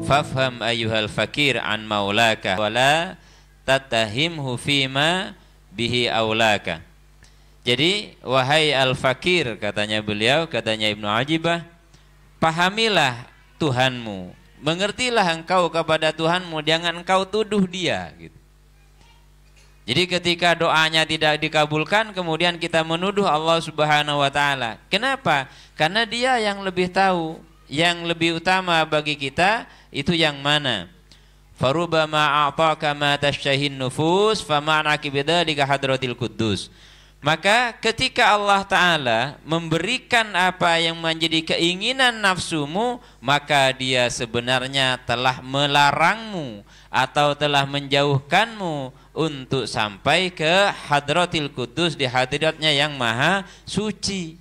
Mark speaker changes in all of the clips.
Speaker 1: Fafham ayyuhal fakir an maulaka wala tatahimhu fima bihi aulaka. Jadi wahai al-fakir, katanya beliau, katanya Ibnu Ajibah, pahamilah Tuhanmu, mengertilah engkau kepada Tuhanmu, jangan engkau tuduh dia gitu. Jadi ketika doanya tidak dikabulkan, kemudian kita menuduh Allah Subhanahu wa taala. Kenapa? Karena dia yang lebih tahu, yang lebih utama bagi kita itu yang mana. Farubama a'taka ma tashtahin nufus fama'naki bidzalika hadratil quddus. Maka ketika Allah Ta'ala memberikan apa yang menjadi keinginan nafsumu, maka dia sebenarnya telah melarangmu atau telah menjauhkanmu untuk sampai ke hadratil kudus, di hadiratnya yang maha suci.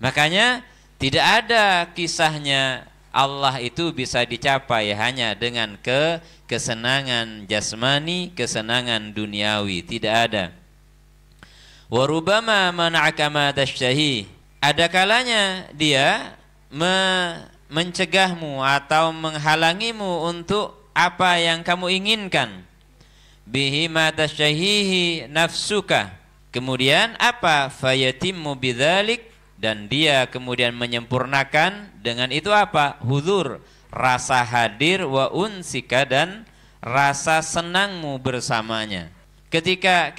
Speaker 1: Makanya tidak ada kisahnya Allah itu bisa dicapai hanya dengan kesenangan jasmani, kesenangan duniawi, tidak ada. Warubama mana'aka ma tashtahi, ada kalanya dia mencegahmu atau menghalangimu untuk apa yang kamu inginkan. Bihi ma tashtahihi nafsuka, kemudian apa? Fayatimmu bidzalik, dan dia kemudian menyempurnakan dengan itu apa? Hudzur, rasa hadir, wa unsika, dan rasa senangmu bersamanya. Ketika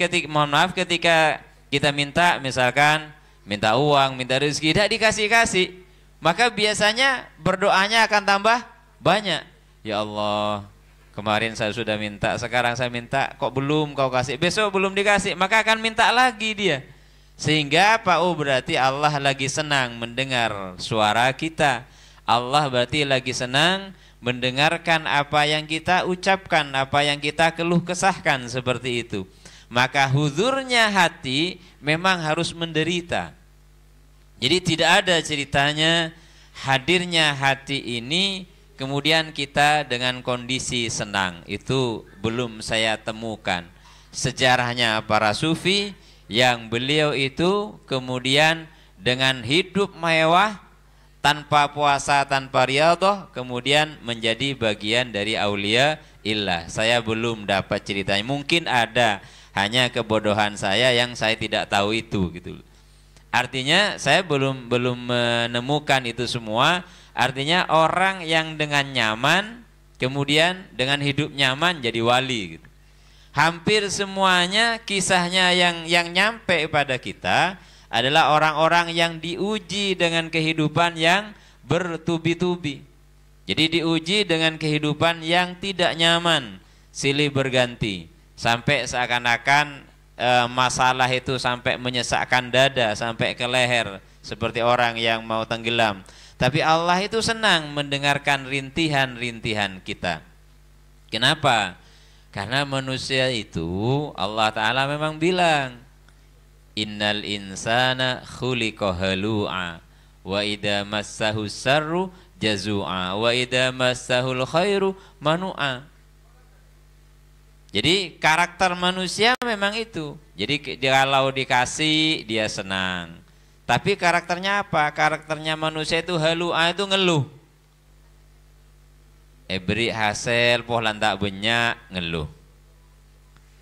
Speaker 1: kita minta, misalkan minta uang, minta rezeki, tidak dikasih-kasih, maka biasanya berdoanya akan tambah banyak. Ya Allah, kemarin saya sudah minta, sekarang saya minta, kok belum kau kasih, besok belum dikasih, maka akan minta lagi dia. Sehingga apa? Oh, berarti Allah lagi senang mendengar suara kita. Allah berarti lagi senang mendengarkan apa yang kita ucapkan, apa yang kita keluh kesahkan, seperti itu. Maka huzurnya hati memang harus menderita. Jadi tidak ada ceritanya hadirnya hati ini kemudian kita dengan kondisi senang. Itu belum saya temukan. Sejarahnya para sufi yang beliau itu kemudian dengan hidup mewah, tanpa puasa, tanpa riyadhah, kemudian menjadi bagian dari aulia illah. Saya belum dapat ceritanya. Mungkin ada, hanya kebodohan saya yang saya tidak tahu itu gitu. Artinya saya belum menemukan itu semua. Artinya orang yang dengan nyaman kemudian dengan hidup nyaman jadi wali gitu. Hampir semuanya kisahnya yang nyampe pada kita adalah orang-orang yang diuji dengan kehidupan yang bertubi-tubi. Jadi diuji dengan kehidupan yang tidak nyaman, silih berganti. Sampai seakan-akan masalah itu sampai menyesakkan dada, sampai ke leher, seperti orang yang mau tenggelam. Tapi Allah itu senang mendengarkan rintihan-rintihan kita. Kenapa? Karena manusia itu Allah Ta'ala memang bilang, innal insana khuliqa halu'a wa idza massahu sarru jazu'a wa idza massahul khairu manu'a. Jadi karakter manusia memang itu. Jadi kalau dikasih dia senang. Tapi karakternya apa? Karakternya manusia itu halu'a, itu ngeluh. Beri hasil pohon tak banyak, ngeluh.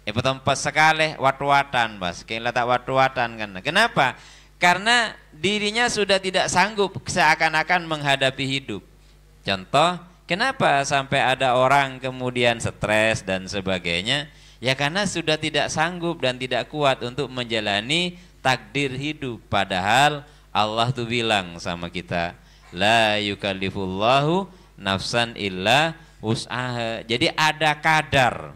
Speaker 1: Tempat sekali wat-watan bas, kayaknya tak wat-watan kan. Kenapa? Karena dirinya sudah tidak sanggup seakan-akan menghadapi hidup. Contoh, kenapa sampai ada orang kemudian stres dan sebagainya? Ya karena sudah tidak sanggup dan tidak kuat untuk menjalani takdir hidup. Padahal Allah tuh bilang sama kita, la yukallifullahu nafsan illa wus'aha. Jadi ada kadar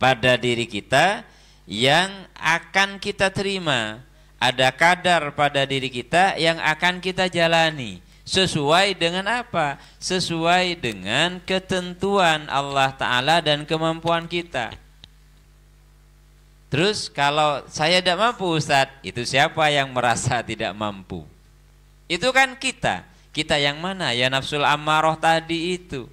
Speaker 1: pada diri kita yang akan kita terima. Ada kadar pada diri kita yang akan kita jalani. Sesuai dengan apa? Sesuai dengan ketentuan Allah Ta'ala dan kemampuan kita. Terus kalau saya tidak mampu Ustadz, itu siapa yang merasa tidak mampu? Itu kan kita. Kita yang mana? Ya nafsul ammaroh tadi itu.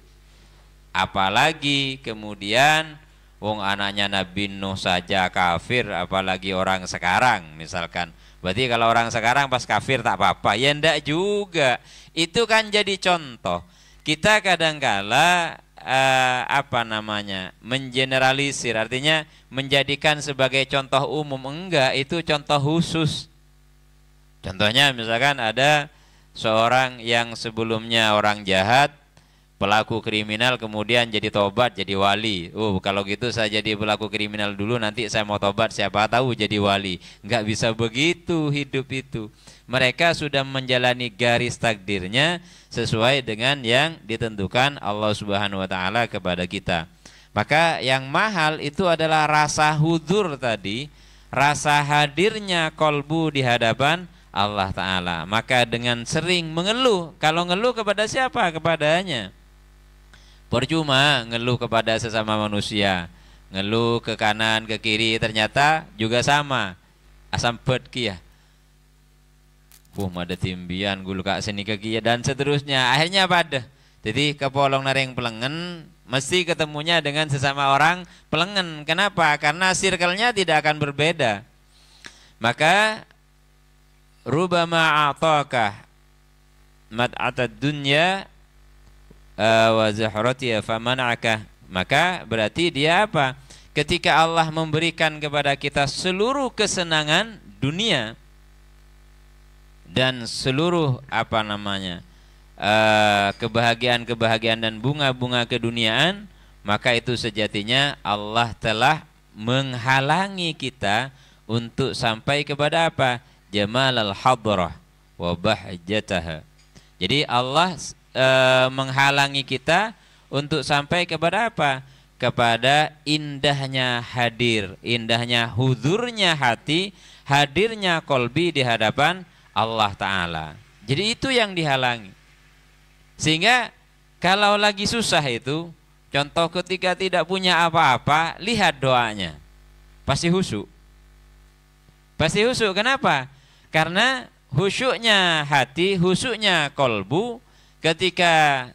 Speaker 1: Apalagi kemudian wong anaknya Nabi Nuh saja kafir, apalagi orang sekarang misalkan. Berarti kalau orang sekarang pas kafir tak apa-apa. Ya ndak juga. Itu kan jadi contoh. kita kadangkala mengeneralisir, artinya menjadikan sebagai contoh umum. Enggak, itu contoh khusus. Contohnya misalkan ada seorang yang sebelumnya orang jahat, pelaku kriminal, kemudian jadi tobat, jadi wali. Kalau gitu saya jadi pelaku kriminal dulu, nanti saya mau tobat, siapa tahu jadi wali. Enggak bisa begitu hidup itu. Mereka sudah menjalani garis takdirnya sesuai dengan yang ditentukan Allah Subhanahu wa taala kepada kita. Maka yang mahal itu adalah rasa hudur tadi, rasa hadirnya kolbu di hadapan Allah Ta'ala. Maka dengan sering mengeluh, kalau ngeluh kepada siapa? Kepadanya. Percuma ngeluh kepada sesama manusia, ngeluh ke kanan, ke kiri, ternyata juga sama. Asam pedki ya. Ada timbian, gulu kak seni ke kia, dan seterusnya. Akhirnya pada. Jadi kepolong naring pelengen, mesti ketemunya dengan sesama orang pelengen. Kenapa? Karena circle-nya tidak akan berbeda. Maka rubama a'taka mat'atad dunya wa zahratiha famana'aka. Maka berarti dia apa? Ketika Allah memberikan kepada kita seluruh kesenangan dunia dan seluruh kebahagiaan dan bunga-bunga keduniaan, maka itu sejatinya Allah telah menghalangi kita untuk sampai kepada apa? Jamalal hadrah wa bahjataha. Jadi Allah menghalangi kita untuk sampai kepada apa? Kepada indahnya hadir, indahnya huzurnya hati, hadirnya kolbi di hadapan Allah Ta'ala. Jadi itu yang dihalangi. Sehingga kalau lagi susah itu, contoh ketika tidak punya apa-apa, lihat doanya, pasti khusyuk. Pasti khusyuk. Kenapa? Karena khusyuknya hati, khusyuknya kolbu ketika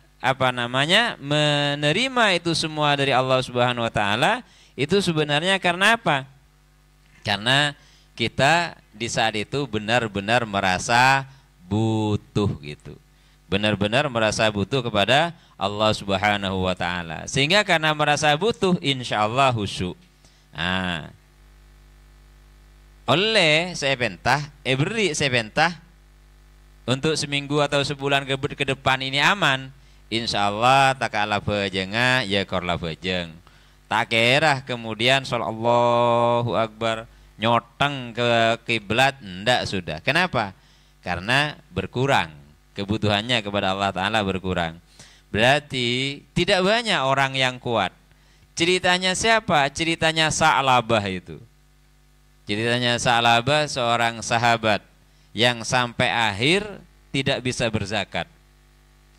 Speaker 1: menerima itu semua dari Allah Subhanahu wa taala, itu sebenarnya karena apa? Karena kita di saat itu benar-benar merasa butuh gitu. Benar-benar merasa butuh kepada Allah Subhanahu wa taala. Sehingga karena merasa butuh, insyaallah khusyuk. Nah, beri saya pentah untuk seminggu atau sebulan ke depan ini aman, insyaallah tak kalah bejenga ya korla bejeng. Tak kira kemudian Allahu Akbar nyoteng ke kiblat, ndak sudah. Kenapa? Karena berkurang kebutuhannya kepada Allah Ta'ala, berkurang. Berarti tidak banyak orang yang kuat. Ceritanya siapa? Ceritanya Sa'labah itu. Ceritanya Sa'labah, seorang sahabat yang sampai akhir tidak bisa berzakat.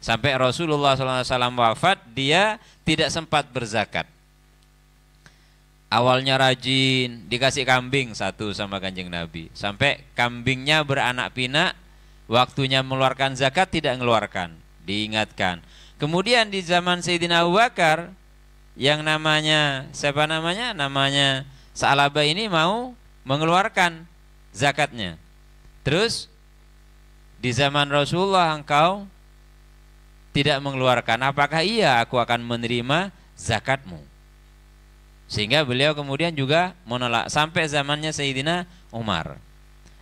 Speaker 1: Sampai Rasulullah SAW wafat, dia tidak sempat berzakat. Awalnya rajin, dikasih kambing satu sama Kanjeng Nabi. Sampai kambingnya beranak pinak, waktunya mengeluarkan zakat tidak mengeluarkan, diingatkan. Kemudian di zaman Sayyidina Abu Bakar, yang namanya namanya Sa'labah ini mau mengeluarkan zakatnya. Terus di zaman Rasulullah engkau tidak mengeluarkan, apakah iya aku akan menerima zakatmu? Sehingga beliau kemudian juga menolak sampai zamannya Sayyidina Umar.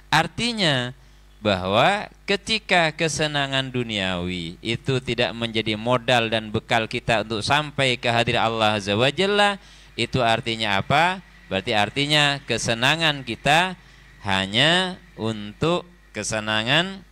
Speaker 1: Artinya bahwa ketika kesenangan duniawi itu tidak menjadi modal dan bekal kita untuk sampai ke hadirat Allah Azza wa Jalla, itu artinya apa? Berarti artinya kesenangan kita hanya untuk kesenangan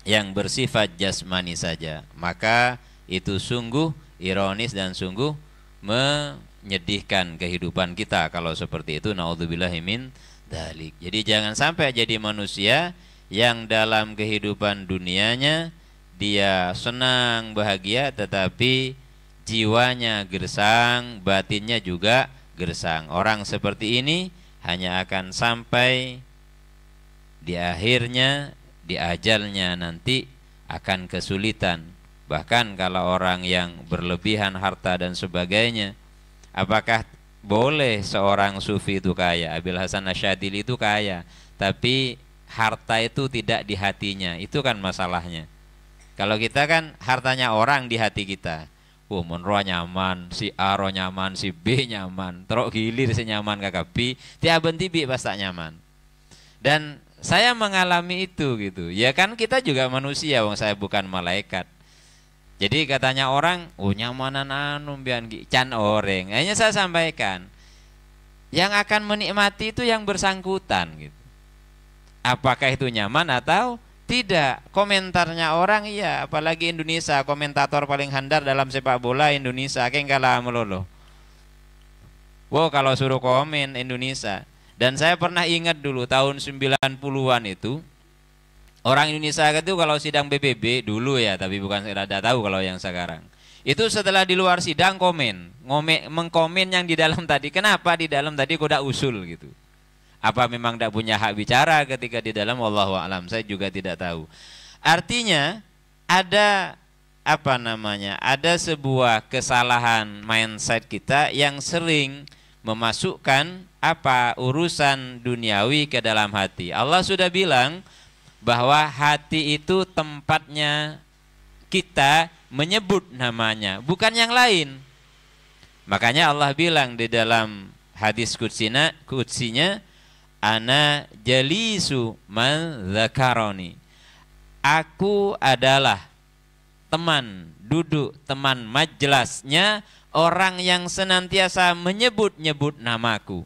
Speaker 1: yang bersifat jasmani saja. Maka itu sungguh ironis dan sungguh menyedihkan kehidupan kita kalau seperti itu. Naudzubillahi min dzalik. Jadi jangan sampai jadi manusia yang dalam kehidupan dunianya dia senang, bahagia, tetapi jiwanya gersang, batinnya juga gersang. Orang seperti ini hanya akan sampai di akhirnya, di ajalnya nanti akan kesulitan. Bahkan kalau orang yang berlebihan harta dan sebagainya, apakah boleh seorang sufi itu kaya? Abil Hasan Asyadili itu kaya, tapi harta itu tidak di hatinya. Itu kan masalahnya. Kalau kita kan hartanya orang di hati kita. Menro nyaman, si A ro nyaman, si B nyaman, terus gilir si nyaman kakak B, tiap tibi pas tak nyaman. Dan saya mengalami itu gitu. Ya kan kita juga manusia, wong saya bukan malaikat. Jadi katanya orang, nyamanan anu bian can oreng. Hanya saya sampaikan, yang akan menikmati itu yang bersangkutan gitu. Apakah itu nyaman atau tidak? Komentarnya orang iya, apalagi Indonesia, komentator paling handal dalam sepak bola Indonesia, kayak kalah melulu. Wow, kalau suruh komen Indonesia. Dan saya pernah ingat dulu tahun 90-an itu, orang Indonesia itu kalau sidang PBB dulu ya, tapi bukan saya tidak tahu kalau yang sekarang. Itu setelah di luar sidang mengkomen yang di dalam tadi. Kenapa di dalam tadi kuda usul gitu? Apa memang tidak punya hak bicara ketika di dalam, wallahu a'lam, saya juga tidak tahu. Artinya ada ada sebuah kesalahan mindset kita yang sering memasukkan urusan duniawi ke dalam hati. Allah sudah bilang bahwa hati itu tempatnya kita menyebut namanya, bukan yang lain. Makanya Allah bilang di dalam hadis kutsinya, ana jalisu man dzakaroni. Aku adalah teman duduk, teman majelasnya orang yang senantiasa menyebut-nyebut namaku.